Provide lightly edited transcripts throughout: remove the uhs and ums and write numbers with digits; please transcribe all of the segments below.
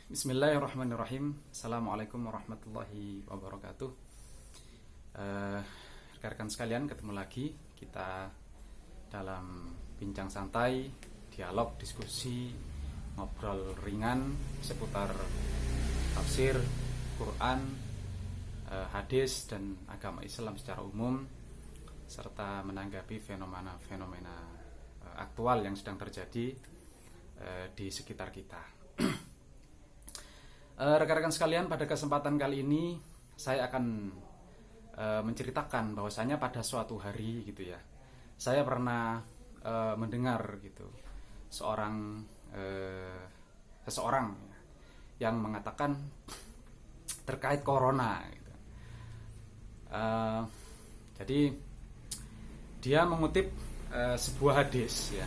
Bismillahirrahmanirrahim. Assalamualaikum warahmatullahi wabarakatuh. Rekan-rekan sekalian, ketemu lagi kita dalam bincang santai, dialog, diskusi, ngobrol ringan seputar tafsir, Quran, hadis dan agama Islam secara umum, serta menanggapi fenomena-fenomena aktual yang sedang terjadi di sekitar kita. Rekan-rekan sekalian, pada kesempatan kali ini saya akan menceritakan bahwasanya pada suatu hari gitu ya, saya pernah mendengar gitu seseorang yang mengatakan terkait corona gitu. Jadi dia mengutip sebuah hadis ya,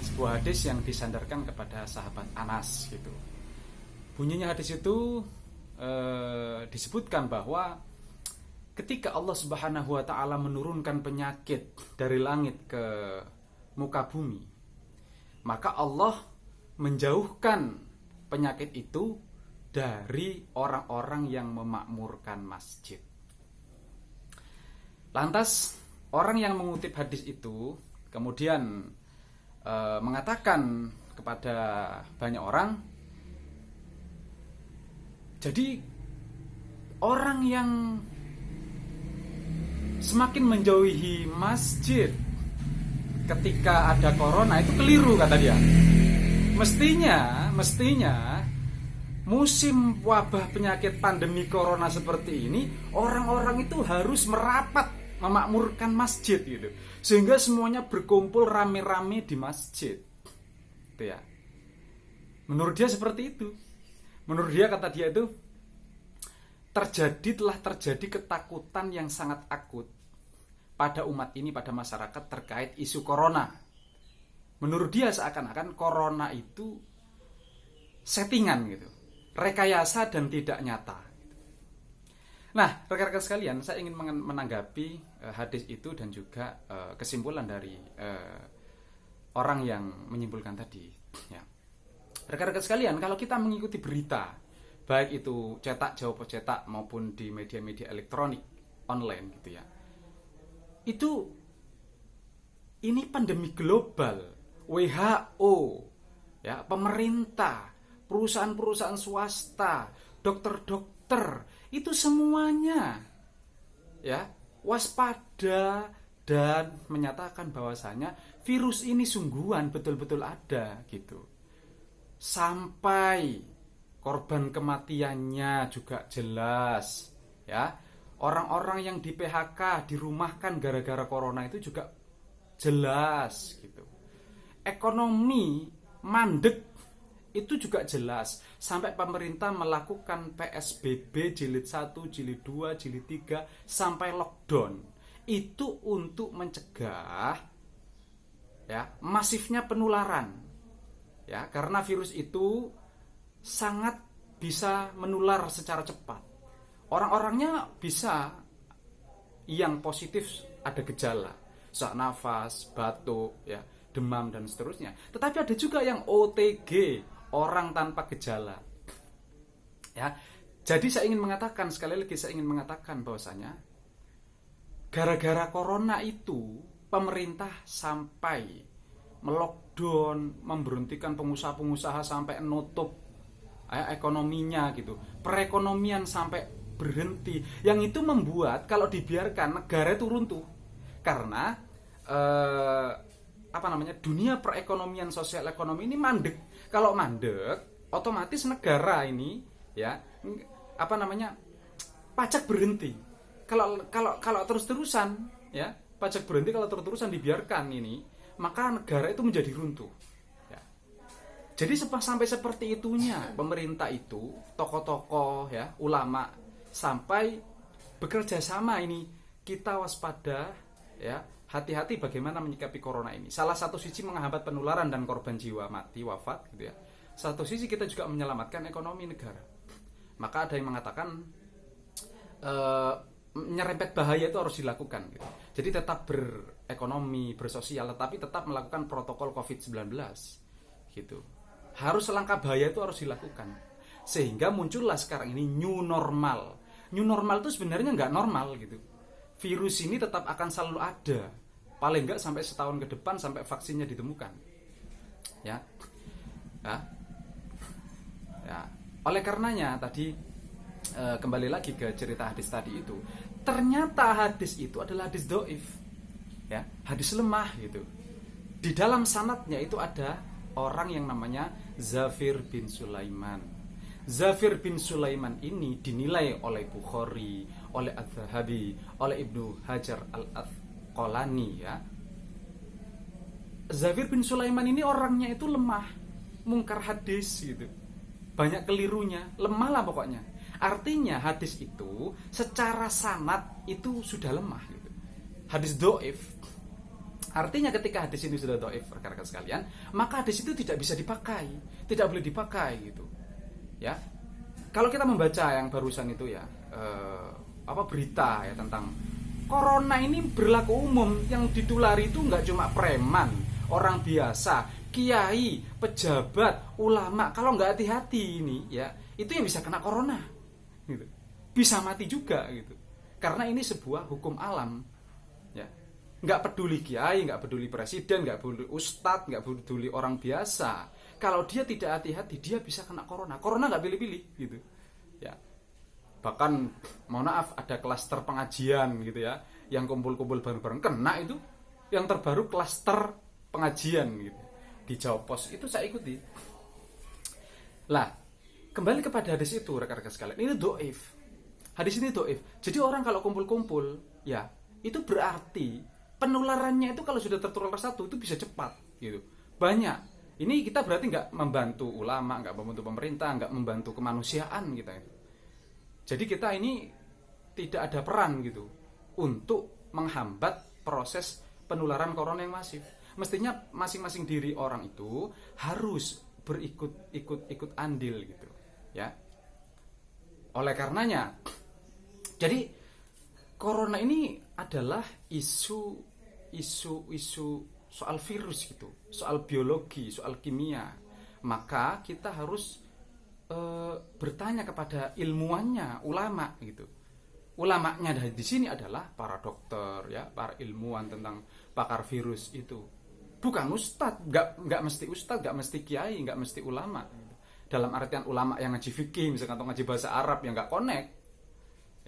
sebuah hadis yang disandarkan kepada sahabat Anas gitu. Bunyinya hadis itu disebutkan bahwa ketika Allah Subhanahu wa taala menurunkan penyakit dari langit ke muka bumi, maka Allah menjauhkan penyakit itu dari orang-orang yang memakmurkan masjid. Lantas orang yang mengutip hadis itu kemudian mengatakan kepada banyak orang, jadi orang yang semakin menjauhi masjid ketika ada corona itu keliru, kata dia. Mestinya musim wabah penyakit pandemi corona seperti ini, orang-orang itu harus merapat memakmurkan masjid gitu, sehingga semuanya berkumpul rame-rame di masjid. Itu ya. Menurut dia seperti itu. Menurut dia, kata dia itu, telah terjadi ketakutan yang sangat akut pada umat ini, pada masyarakat terkait isu corona. Menurut dia seakan-akan corona itu settingan gitu, rekayasa dan tidak nyata. Nah, rekan-rekan sekalian, saya ingin menanggapi hadis itu dan juga kesimpulan dari orang yang menyimpulkan tadi ya. Rekan-rekan sekalian, kalau kita mengikuti berita, baik itu cetak, jawab cetak maupun di media-media elektronik online gitu ya, itu ini pandemi global. WHO ya, pemerintah, perusahaan-perusahaan swasta, dokter-dokter, itu semuanya ya waspada dan menyatakan bahwasanya virus ini sungguhan, betul-betul ada gitu. Sampai korban kematiannya juga jelas ya. Orang-orang yang di PHK, dirumahkan gara-gara corona itu juga jelas gitu. Ekonomi mandek itu juga jelas. Sampai pemerintah melakukan PSBB jilid 1, jilid 2, jilid 3 sampai lockdown. Itu untuk mencegah ya masifnya penularan. Ya, karena virus itu sangat bisa menular secara cepat. Orang-orangnya bisa yang positif ada gejala, sesak nafas, batuk, ya, demam dan seterusnya. Tetapi ada juga yang OTG, orang tanpa gejala. Ya, jadi saya ingin mengatakan, sekali lagi saya ingin mengatakan bahwasanya gara-gara corona itu pemerintah sampai melockdown, memberhentikan pengusaha-pengusaha sampai nutup ekonominya gitu. Perekonomian sampai berhenti. Yang itu membuat kalau dibiarkan negara itu runtuh. Karena dunia perekonomian, sosial ekonomi ini mandek. Kalau mandek, otomatis negara ini ya pajak berhenti. Kalau terus-terusan ya, pajak berhenti kalau terus-terusan dibiarkan ini, maka negara itu menjadi runtuh ya. Jadi sampai seperti itunya pemerintah itu, tokoh-tokoh ya, ulama, sampai bekerja sama ini. Kita waspada ya, hati-hati bagaimana menyikapi corona ini. Salah satu sisi menghambat penularan dan korban jiwa mati, wafat gitu ya. Satu sisi kita juga menyelamatkan ekonomi negara. Maka ada yang mengatakan nyerempet bahaya itu harus dilakukan gitu. Jadi tetap berekonomi, bersosial, tetapi tetap melakukan protokol COVID-19 gitu. Harus selangkah bahaya itu harus dilakukan. Sehingga muncullah sekarang ini new normal. New normal itu sebenarnya nggak normal gitu. Virus ini tetap akan selalu ada, paling nggak sampai setahun ke depan, sampai vaksinnya ditemukan. Ya, ya, ya. Oleh karenanya tadi kembali lagi ke cerita hadis tadi itu, ternyata hadis itu adalah hadis doif, ya, hadis lemah gitu. Di dalam sanadnya itu ada orang yang namanya Zafir bin Sulaiman. Zafir bin Sulaiman ini dinilai oleh Bukhari, oleh Adz-Dzahabi, oleh Ibnu Hajar Al-Asqalani, ya. Zafir bin Sulaiman ini orangnya itu lemah, mungkar hadis gitu. Banyak kelirunya, lemah lah pokoknya. Artinya hadis itu secara sanad itu sudah lemah gitu. Hadis doif. Artinya ketika hadis ini sudah doif, rekan-rekan sekalian, maka hadis itu tidak bisa dipakai, tidak boleh dipakai gitu. Ya, kalau kita membaca yang barusan itu ya, berita ya tentang corona ini berlaku umum, yang ditulari itu nggak cuma preman, orang biasa, kiai, pejabat, ulama. Kalau nggak hati-hati ini ya, itu yang bisa kena corona, gitu. Bisa mati juga gitu. Karena ini sebuah hukum alam, ya. Nggak peduli kiai, nggak peduli presiden, nggak peduli ustadz, nggak peduli orang biasa. Kalau dia tidak hati-hati, dia bisa kena corona. Corona nggak pilih-pilih, gitu. Ya. Bahkan, mohon maaf, ada klaster pengajian, gitu ya, yang kumpul-kumpul bareng-bareng kena itu. Yang terbaru klaster pengajian, gitu. Di Jawa Pos itu saya ikuti. Lah, kembali kepada hadis itu, rekan-rekan sekalian. Ini doif. Hadis ini doif. Jadi orang kalau kumpul-kumpul, ya, itu berarti penularannya itu kalau sudah tertular satu itu bisa cepat, gitu. Banyak. Ini kita berarti nggak membantu ulama, nggak membantu pemerintah, nggak membantu kemanusiaan kita itu. Jadi kita ini tidak ada peran gitu untuk menghambat proses penularan corona yang masif. Mestinya masing-masing diri orang itu harus berikut andil gitu, ya. Oleh karenanya, jadi corona ini adalah isu soal virus gitu, soal biologi, soal kimia. Maka kita harus bertanya kepada ilmuwannya, ulama gitu. Ulamanya di sini adalah para dokter, ya, para ilmuwan tentang pakar virus itu. Bukan ustadz, nggak mesti ustadz, nggak mesti kiai, nggak mesti ulama. Gitu. Dalam artian ulama yang ngaji fikih, misalkan atau ngaji bahasa Arab yang nggak connect,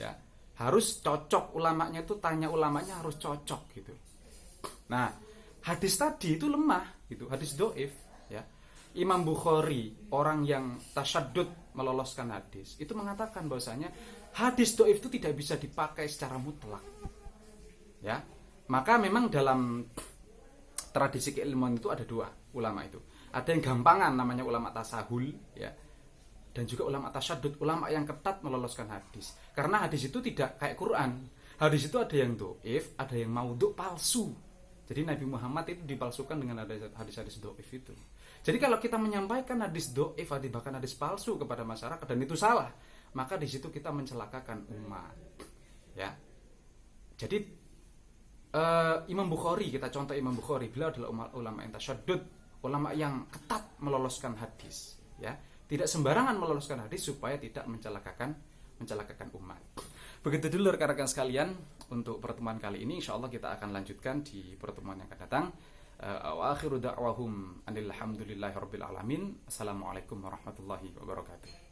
ya, harus cocok ulamanya itu, tanya ulamanya harus cocok gitu. Nah, hadis tadi itu lemah gitu, hadis doif, ya. Imam Bukhari, orang yang tasyadud meloloskan hadis, itu mengatakan bahwasanya hadis doif itu tidak bisa dipakai secara mutlak, ya. Maka memang dalam tradisi keilmuan itu ada dua ulama itu. Ada yang gampangan namanya ulama tasahul, ya. Dan juga ulama tasyadud, ulama yang ketat meloloskan hadis. Karena hadis itu tidak kayak Quran. Hadis itu ada yang doif, ada yang maudhu, palsu. Jadi Nabi Muhammad itu dipalsukan dengan hadis-hadis doif itu. Jadi kalau kita menyampaikan hadis doif, bahkan hadis palsu kepada masyarakat dan itu salah, maka di situ kita mencelakakan umat. Ya. Jadi Imam Bukhari, kita contoh Imam Bukhari, beliau adalah ulama yang tasyadud, ulama yang ketat meloloskan hadis, ya. Tidak sembarangan meloloskan hadis supaya tidak mencelakakan umat. Begitu dulu rekan-rekan sekalian untuk pertemuan kali ini. Insyaallah kita akan lanjutkan di pertemuan yang akan datang. Wa akhiru da'wahum anil hamdulillahi rabbil alamin. Assalamualaikum warahmatullahi wabarakatuh.